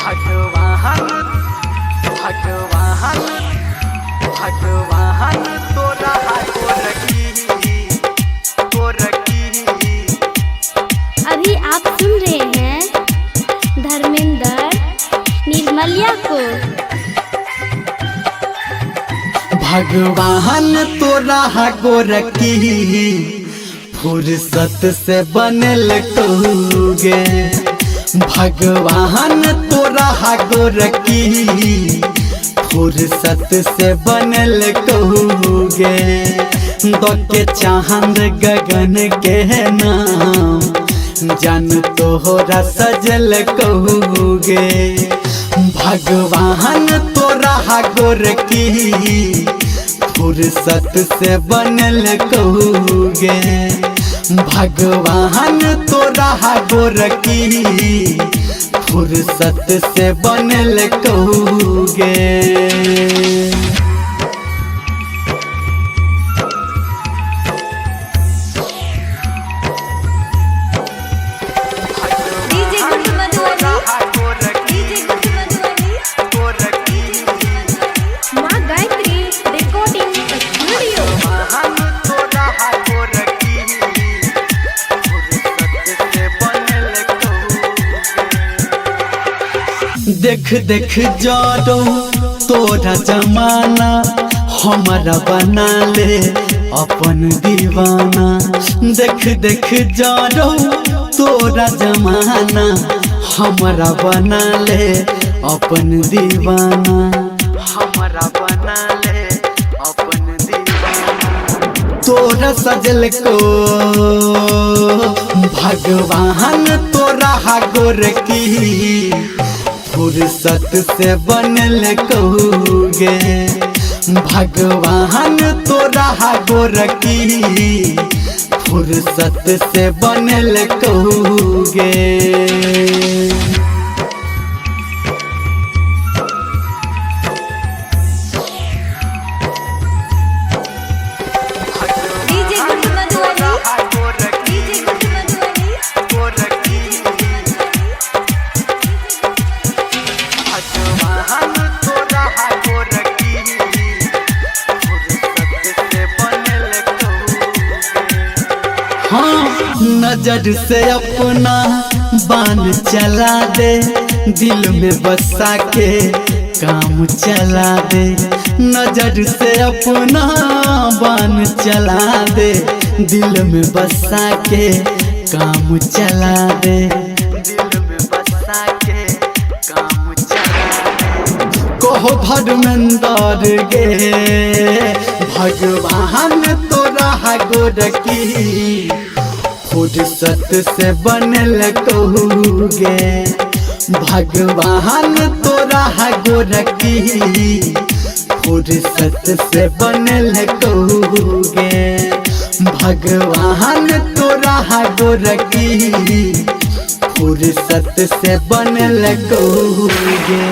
भगवान भगवान भगवान तोरा गोरकी। अभी आप सुन रहे हैं धर्मेंद्र निर्मलिया को। भगवान तोरा गोरकी फुर्सत से बनल कहूगे। भगवान तोरा गोरकी फुर्सत से बनल कहूगे। दो के चांद गगन के नाम जान तोहरा सजल कहूगे। भगवान तोरा गोरकी फुर्सत से बनल कहूगे। भगवान तोरा गोरकी फुर्सत से बनल कहूगे। देख देख जारो तोरा जमाना हमारा बना ले अपन दीवाना। देख देख जारो तोरा जमाना हमारा बना ले अपन दीवाना। हमारा बना ले अपन दीवाना। तोरा सजल को भगवान तोरा गोरकी फुर्सत से बनल कहूगे। भगवान तोरा गोरकी फुर्सत से बनल कहूगे। नजर से अपना बान चला दे दिल में बसा के काम चला दे। नजर से अपना बान चला दे दिल में बसा के काम चला दे। दिल में बसा के काम चला दे। कहो धर्मेंद्र गे भगवान तोरा गोरकी फुर्सत से बनल कहूगे। भगवान तोरा गोरकी फुर्सत से बनल कहूगे। भगवान तोरा गोरकी फुर्सत से बनल कहूगे।